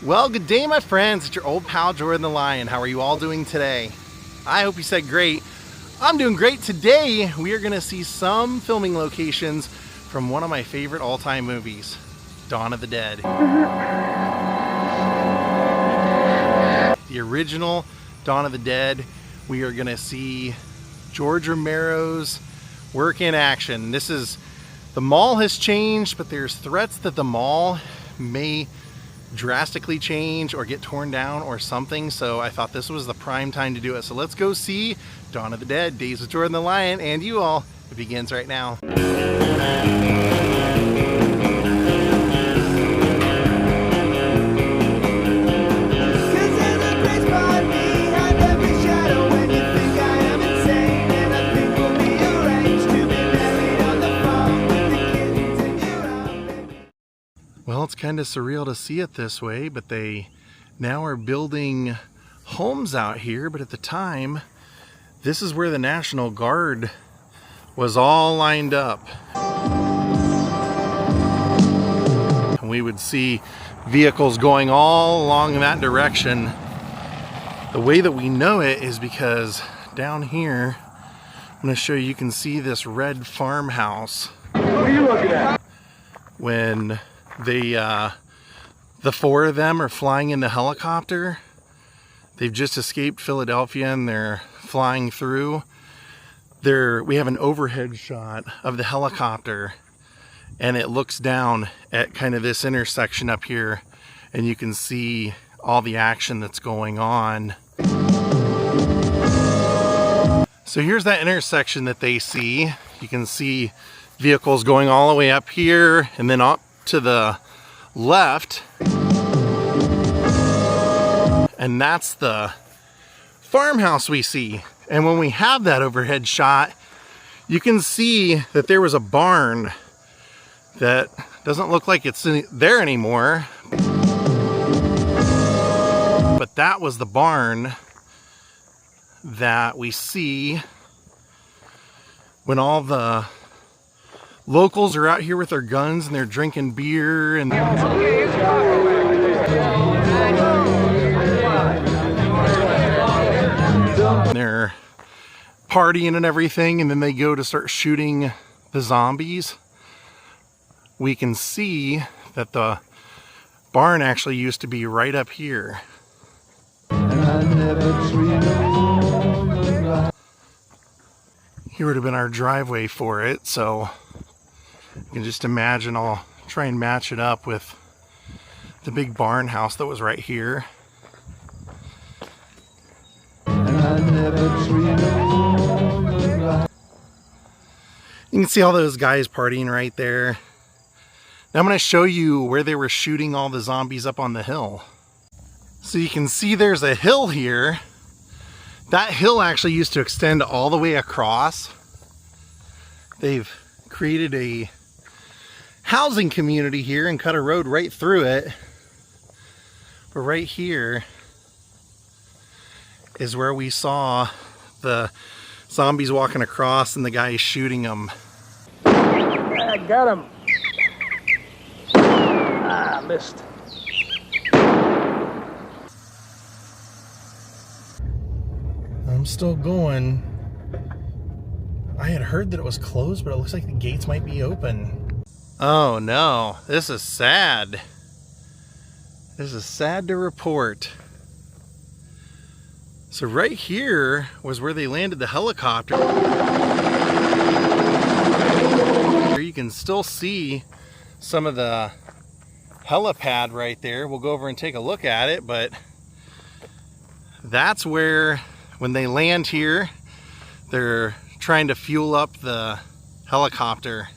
Well, good day, my friends. It's your old pal Jordan the Lion. How are you all doing today? I hope you said great. I'm doing great. Today we are going to see some filming locations from one of my favorite all-time movies, Dawn of the Dead. The original Dawn of the Dead. We are going to see George Romero's work in action. The mall has changed, but there's threats that the mall may drastically change or get torn down or something, so I thought this was the prime time to do it. So let's go see Dawn of the Dead, Daze with Jordan the Lion, and you all. It begins right now. Well, it's kind of surreal to see it this way, but they now are building homes out here. But at the time, this is where the National Guard was all lined up. And we would see vehicles going all along in that direction. The way that we know it is because down here, I'm going to show you, you can see this red farmhouse. What are you looking at? When the four of them are flying in the helicopter. They've just escaped Philadelphia and they're flying through. We have an overhead shot of the helicopter and it looks down at kind of this intersection up here and you can see all the action that's going on. So here's that intersection that they see. You can see vehicles going all the way up here and then up to the left, and that's the farmhouse we see. And when we have that overhead shot, you can see that there was a barn that doesn't look like it's there anymore, but that was the barn that we see when all the locals are out here with their guns and they're drinking beer and they're partying and everything, and then they go to start shooting the zombies. We can see that the barn actually used to be right up here. Here would have been our driveway for it, so you can just imagine. I'll try and match it up with the big barn house that was right here. You can see all those guys partying right there. Now I'm going to show you where they were shooting all the zombies up on the hill. So you can see there's a hill here. That hill actually used to extend all the way across. They've created a housing community here and cut a road right through it. But right here is where we saw the zombies walking across and the guy shooting them. I got him. Ah, missed. I'm still going. I had heard that it was closed, but it looks like the gates might be open. Oh no, this is sad. This is sad to report. So right here was where they landed the helicopter. You can still see some of the helipad right there. We'll go over and take a look at it, but that's where, when they land here, they're trying to fuel up the helicopter.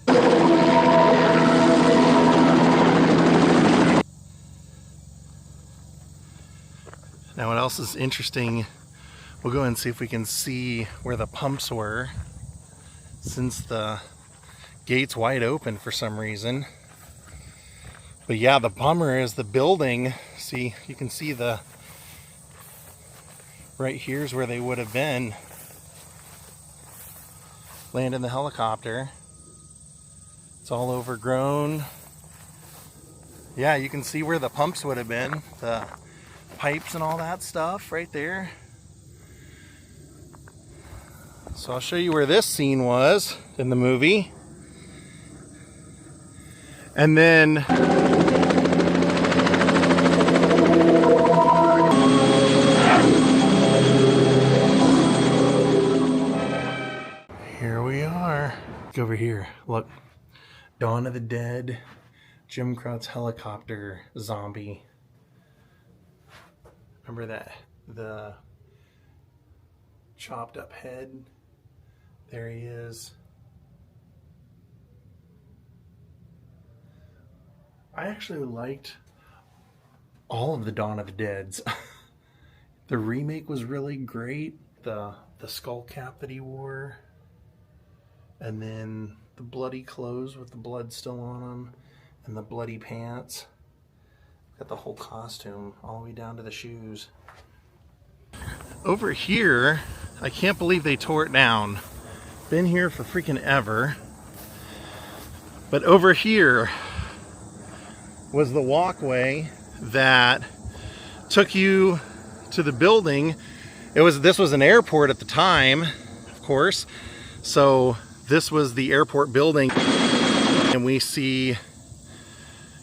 Now what else is interesting, we'll go and see if we can see where the pumps were, since the gate's wide open for some reason. But yeah, the bummer is the building. See, you can see the right here's where they would have been landing the helicopter. It's all overgrown. Yeah, you can see where the pumps would have been, the pipes and all that stuff right there. So I'll show you where this scene was in the movie. And then here we are. Look over here. Look. Dawn of the Dead, Jim Crow's helicopter zombie. Remember that? The chopped up head. There he is. I actually liked all of the Dawn of the Deads. The remake was really great. The skull cap that he wore. And then the bloody clothes with the blood still on them. And the bloody pants. Got the whole costume all the way down to the shoes. Over here, I can't believe they tore it down. Been here for freaking ever. But over here was the walkway that took you to the building. This was an airport at the time, of course. So this was the airport building. And we see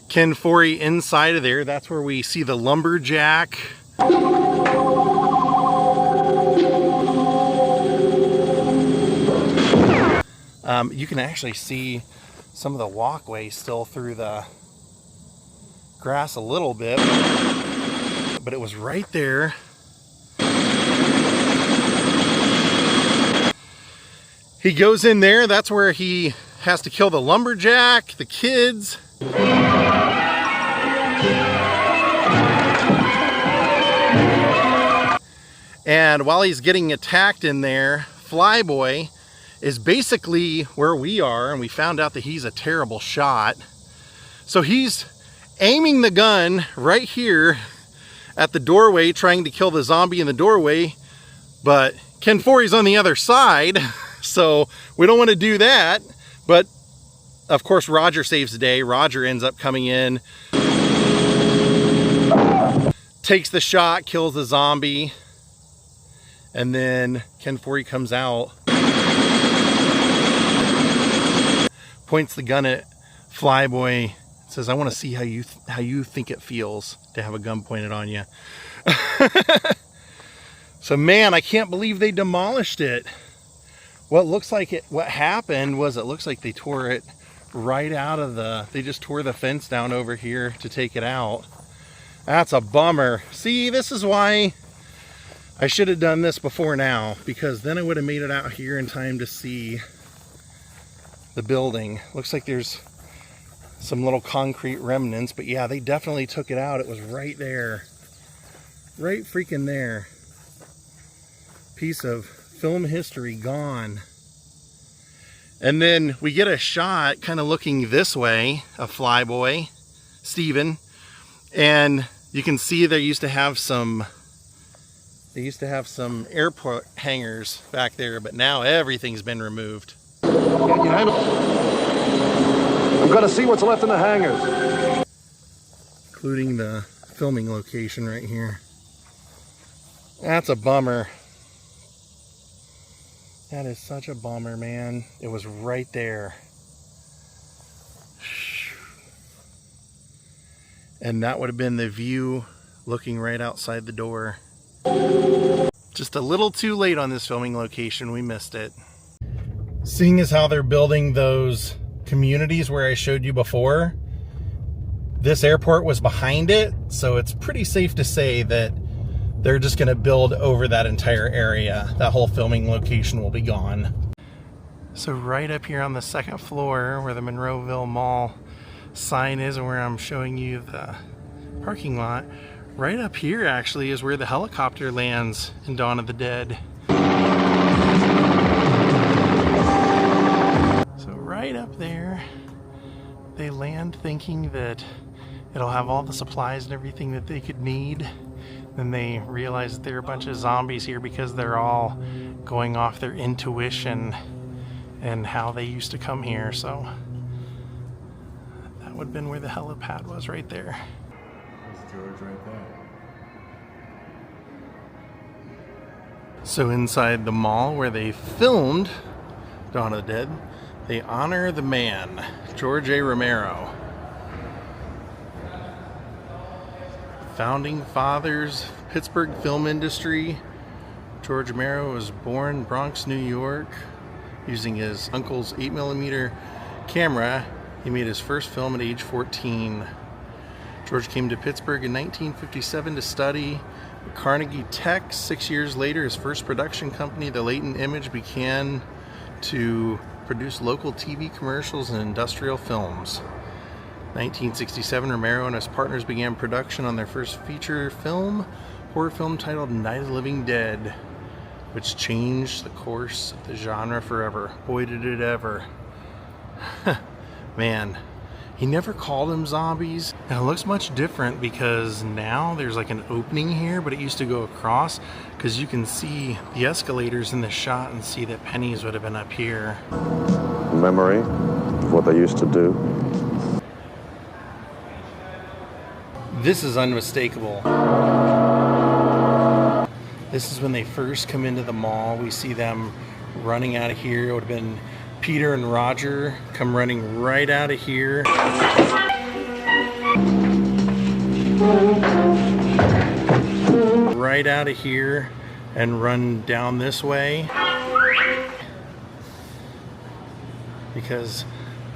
Ken Foree inside of there. That's where we see the lumberjack. You can actually see some of the walkway still through the grass a little bit, but it was right there. He goes in there. That's where he has to kill the lumberjack, the kids. And while he's getting attacked in there, Flyboy is basically where we are, and we found out that he's a terrible shot. So he's aiming the gun right here at the doorway, trying to kill the zombie in the doorway, but Ken Foree's on the other side, so we don't want to do that. But of course Roger saves the day. Roger ends up coming in, takes the shot, kills the zombie, and then Ken Foree comes out, points the gun at Flyboy, says, "I want to see how you think it feels to have a gun pointed on you." So man, I can't believe they demolished it. What happened was, it looks like they tore it right out of they just tore the fence down over here to take it out. That's a bummer. See, this is why I should have done this before now, because then I would have made it out here in time to see the building. Looks like there's some little concrete remnants, but yeah, they definitely took it out. It was right there. Right freaking there. Piece of film history gone. And then we get a shot kind of looking this way of Flyboy, Steven, and you can see they used to have some airport hangars back there, but now everything's been removed. I'm gonna see what's left in the hangars. Including the filming location right here. That's a bummer. That is such a bummer, man. It was right there. And that would have been the view looking right outside the door. Just a little too late on this filming location. We missed it. Seeing as how they're building those communities where I showed you before, this airport was behind it, so it's pretty safe to say that they're just going to build over that entire area. That whole filming location will be gone. So right up here on the second floor where the Monroeville Mall sign is, and where I'm showing you the parking lot, right up here actually is where the helicopter lands in Dawn of the Dead. So right up there, they land thinking that it'll have all the supplies and everything that they could need. Then they realize that there are a bunch of zombies here because they're all going off their intuition and how they used to come here. So that would have been where the helipad was right there. There's George right there. So inside the mall where they filmed Dawn of the Dead, they honor the man, George A. Romero. Founding fathers, Pittsburgh film industry. George Romero was born in Bronx, New York. Using his uncle's 8mm camera, he made his first film at age 14. George came to Pittsburgh in 1957 to study at Carnegie Tech. 6 years later, his first production company, The Latent Image, began to produce local TV commercials and industrial films. 1967, Romero and his partners began production on their first feature film, horror film titled Night of the Living Dead, which changed the course of the genre forever. Boy, did it ever. Man, he never called them zombies. Now it looks much different because now there's like an opening here, but it used to go across, because you can see the escalators in the shot and see that Penny's would have been up here. Memory of what they used to do. This is unmistakable. This is when they first come into the mall. We see them running out of here. It would have been Peter and Roger come running right out of here. Right out of here and run down this way. Because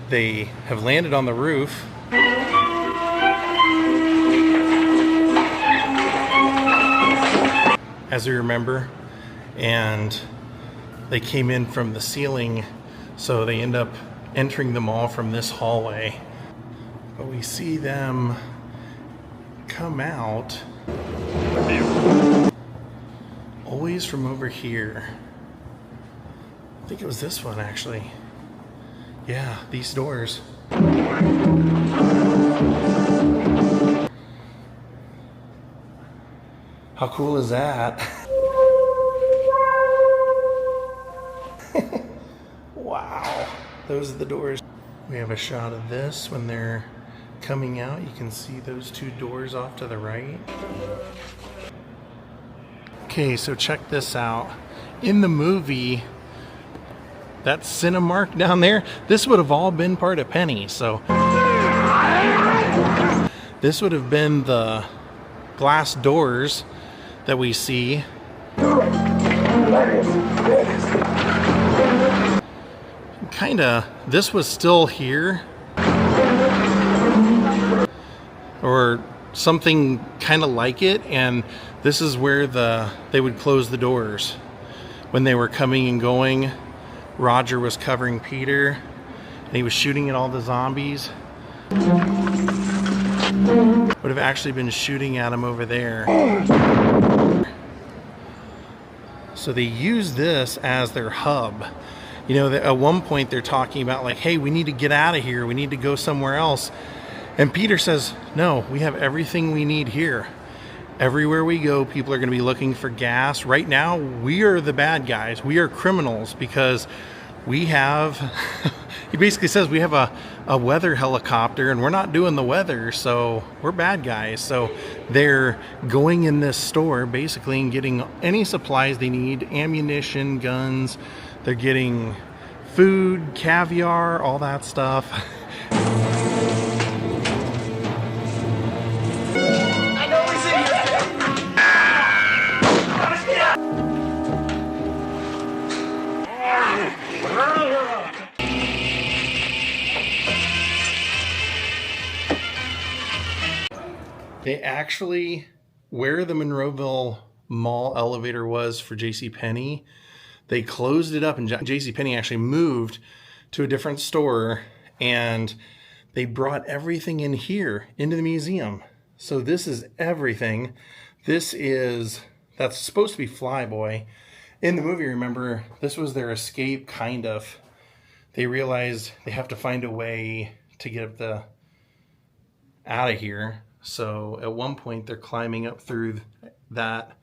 they have landed on the roof. As we remember, and they came in from the ceiling, so they end up entering the mall from this hallway. But we see them come out always from over here. I think it was this one actually. Yeah, these doors. How cool is that? Wow, those are the doors. We have a shot of this when they're coming out. You can see those two doors off to the right. Okay, so check this out. In the movie, that Cinemark down there, this would have all been part of Penny. So this would have been the glass doors that we see. Kinda, this was still here. Or something kind of like it, and this is where they would close the doors. When they were coming and going, Roger was covering Peter, and he was shooting at all the zombies. Would have actually been shooting at him over there. So they use this as their hub. You know, at one point they're talking about like, hey, we need to get out of here. We need to go somewhere else. And Peter says, no, we have everything we need here. Everywhere we go, people are going to be looking for gas. Right now, we are the bad guys. We are criminals because we have, he basically says we have a weather helicopter and we're not doing the weather, so we're bad guys. So they're going in this store basically and getting any supplies they need, ammunition, guns. They're getting food, caviar, all that stuff. They actually, where the Monroeville Mall elevator was for JCPenney, they closed it up, and JCPenney actually moved to a different store, and they brought everything in here into the museum. So this is everything. That's supposed to be Flyboy. In the movie, remember, this was their escape, kind of. They realized they have to find a way to get out of here. So at one point they're climbing up through that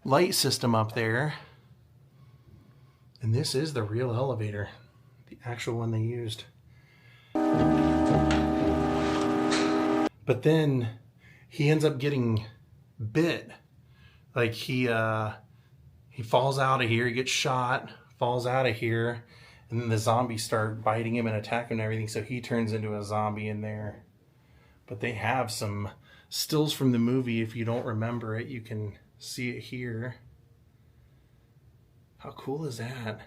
light system up there. And this is the real elevator, the actual one they used. But then he ends up getting bit. Like he falls out of here, he gets shot, falls out of here, and then the zombies start biting him and attacking him and everything, so he turns into a zombie in there. But they have some stills from the movie. If you don't remember it, you can see it here. How cool is that?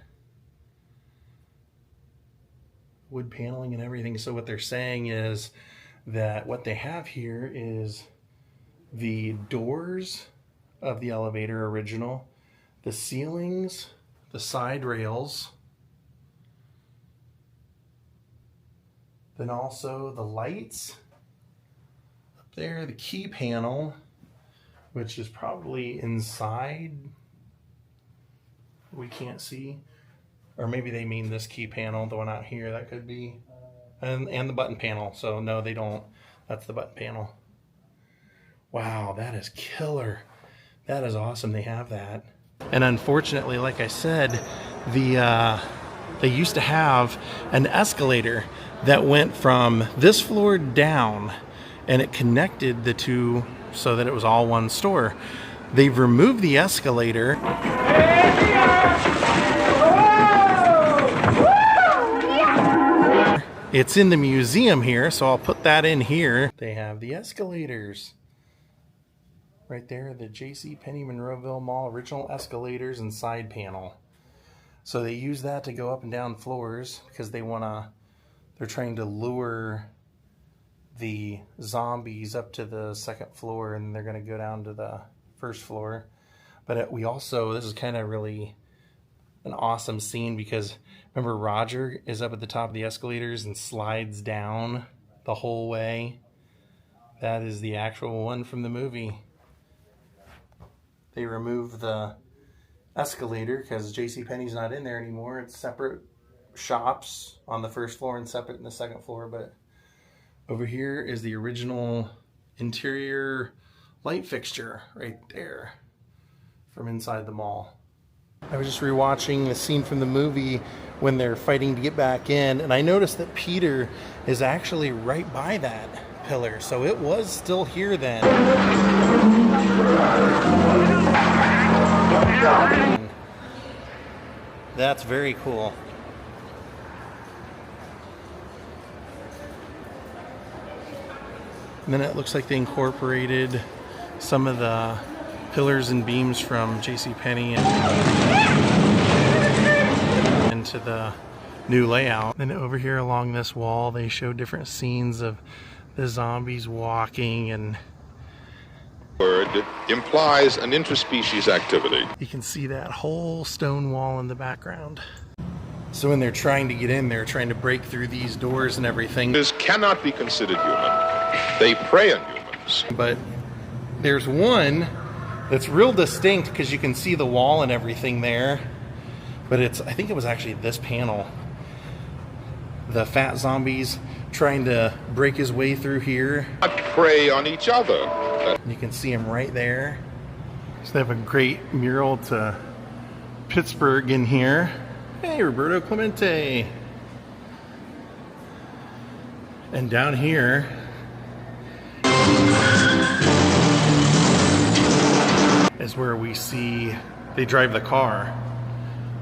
Wood paneling and everything. So what they're saying is that what they have here is the doors of the elevator original, the ceilings, the side rails, then also the lights up there, the key panel, which is probably inside, we can't see, or maybe they mean this key panel, the one out here, that could be, and the button panel. So no, they don't. That's the button panel. Wow, that is killer. That is awesome. They have that. And unfortunately, like I said, they used to have an escalator that went from this floor down, and it connected the two so that it was all one store. They've removed the escalator. It's in the museum here, so I'll put that in here. They have the escalators. Right there, the JCPenney Monroeville Mall original escalators and side panel. So they use that to go up and down floors because they're trying to lure the zombies up to the second floor, and they're going to go down to the first floor. But this is kind of really an awesome scene because remember Roger is up at the top of the escalators and slides down the whole way. That is the actual one from the movie. They removed the escalator because JCPenney's not in there anymore. It's separate shops on the first floor and separate in the second floor. But over here is the original interior light fixture right there from inside the mall. I was just rewatching the scene from the movie when they're fighting to get back in, and I noticed that Peter is actually right by that pillar, so it was still here then. That's very cool. And then it looks like they incorporated some of the pillars and beams from JCPenney into the new layout. And over here along this wall, they show different scenes of the zombies walking, and word implies an interspecies activity. You can see that whole stone wall in the background. So when they're trying to get in, they're trying to break through these doors and everything. This cannot be considered human. They prey on humans. But there's one that's real distinct because you can see the wall and everything there. But I think it was actually this panel. The fat zombies trying to break his way through here. Prey on each other. You can see him right there. So they have a great mural to Pittsburgh in here. Hey, Roberto Clemente. And down here is where we see they drive the car,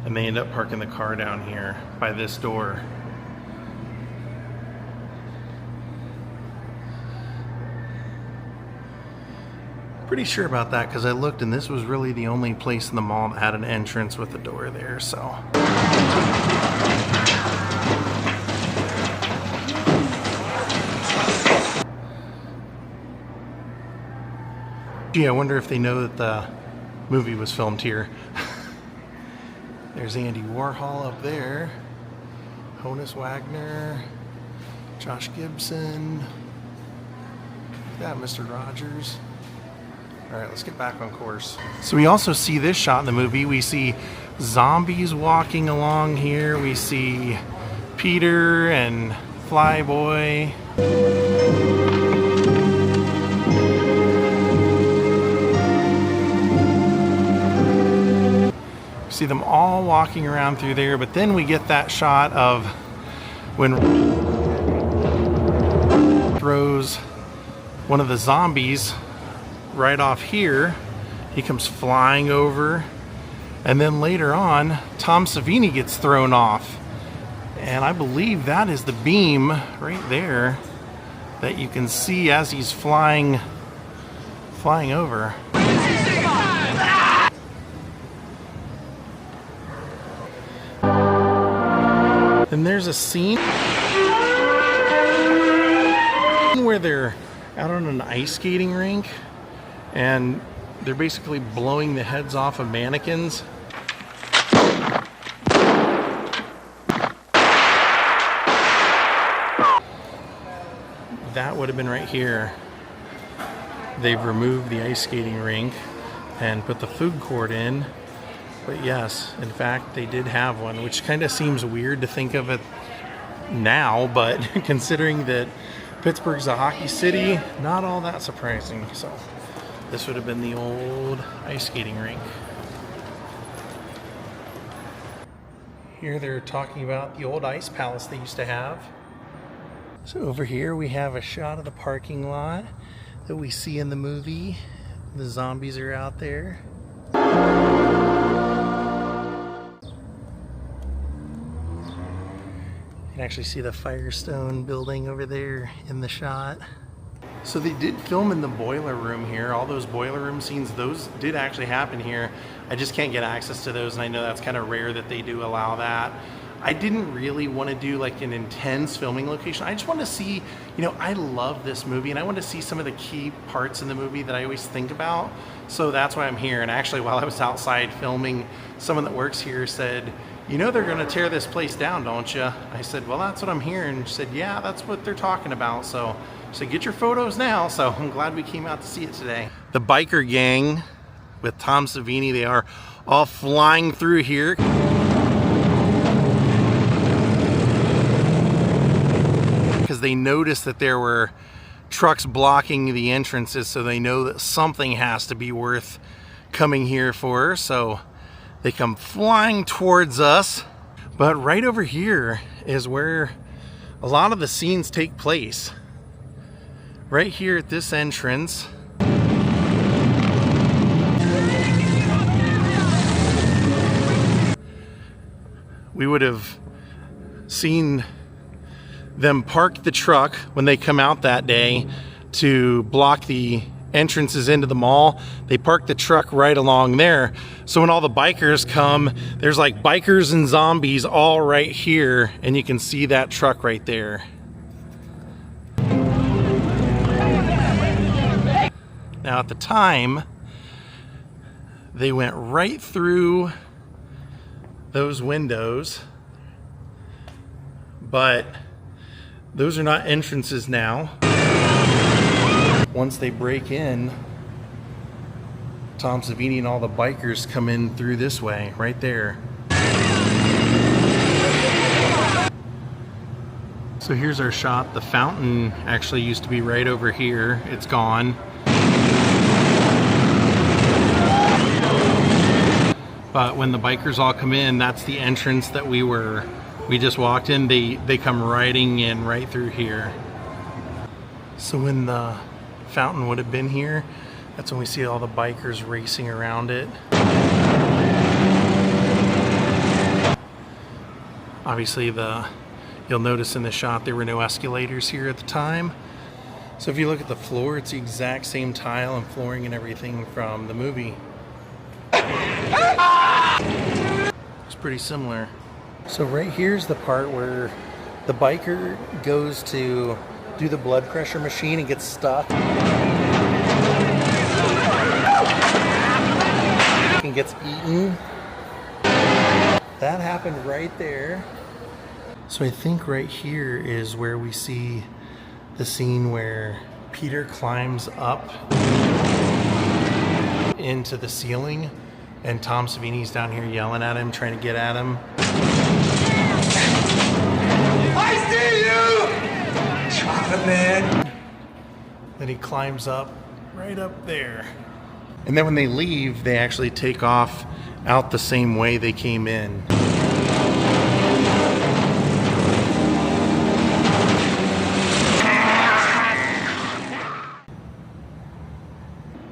and they end up parking the car down here by this door. Pretty sure about that because I looked, and this was really the only place in the mall that had an entrance with a door there, so. Gee, I wonder if they know that the movie was filmed here. There's Andy Warhol up there, Honus Wagner, Josh Gibson, yeah, Mr. Rogers. All right, let's get back on course. So we also see this shot in the movie. We see zombies walking along here. We see Peter and Flyboy. We see them all walking around through there, but then we get that shot of when throws one of the zombies right off here. He comes flying over, and then later on, Tom Savini gets thrown off. And I believe that is the beam right there that you can see as he's flying over. And there's a scene where they're out on an ice skating rink and they're basically blowing the heads off of mannequins. That would have been right here. They've removed the ice skating rink and put the food court in. But yes, in fact, they did have one, which kind of seems weird to think of it now, but considering that Pittsburgh's a hockey city, not all that surprising. So this would have been the old ice skating rink. Here they're talking about the old ice palace they used to have. So over here we have a shot of the parking lot that we see in the movie. The zombies are out there. You can actually see the Firestone building over there in the shot. So they did film in the boiler room here. All those boiler room scenes, those did actually happen here. I just can't get access to those, and I know that's kind of rare that they do allow that. I didn't really want to do like an intense filming location. I just want to see, you know, I love this movie and I want to see some of the key parts in the movie that I always think about. So that's why I'm here. And actually, while I was outside filming, someone that works here said, you know, they're going to tear this place down, don't you? I said, well, that's what I'm hearing. She said, yeah, that's what they're talking about. So get your photos now. So I'm glad we came out to see it today. The biker gang with Tom Savini, they are all flying through here. Because they noticed that there were trucks blocking the entrances, so they know that something has to be worth coming here for. So they come flying towards us. But right over here is where a lot of the scenes take place. Right here at this entrance. We would have seen them park the truck when they come out that day to block the entrances into the mall. They park the truck right along there. So when all the bikers come, there's like bikers and zombies all right here, and you can see that truck right there. Now at the time, they went right through those windows, but those are not entrances now. Once they break in, Tom Savini and all the bikers come in through this way, right there. So here's our shot. The fountain actually used to be right over here. It's gone. But when the bikers all come in, that's the entrance that we just walked in. They come riding in right through here. So when the fountain would have been here, that's when we see all the bikers racing around it. Obviously you'll notice in the shot there were no escalators here at the time. So if you look at the floor, it's the exact same tile and flooring and everything from the movie. It's pretty similar. So right here's the part where the biker goes to do the blood pressure machine and gets stuck and gets eaten. That happened right there. So I think right here is where we see the scene where Peter climbs up into the ceiling and Tom Savini's down here yelling at him, trying to get at him. I see you! Chocolate man! Then he climbs up right up there. And then when they leave, they actually take off out the same way they came in.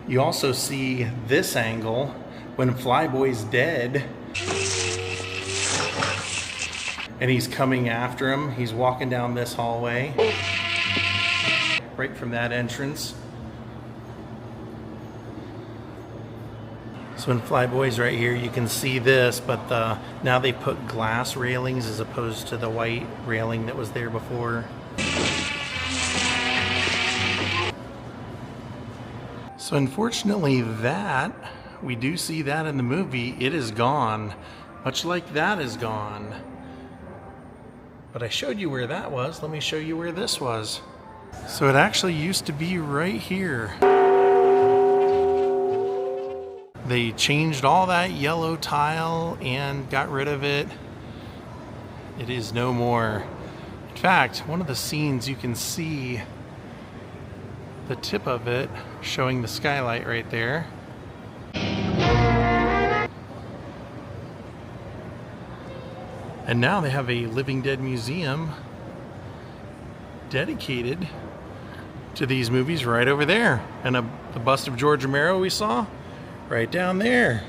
You also see this angle when Flyboy's dead and he's coming after him. He's walking down this hallway right from that entrance. So when Flyboy's right here, you can see this, but now they put glass railings as opposed to the white railing that was there before. So unfortunately we do see that in the movie, it is gone, much like that is gone. But I showed you where that was, let me show you where this was. So it actually used to be right here. They changed all that yellow tile and got rid of it. It is no more. In fact, one of the scenes you can see the tip of it showing the skylight right there. And now they have a Living Dead museum dedicated to these movies right over there. And the bust of George Romero we saw right down there.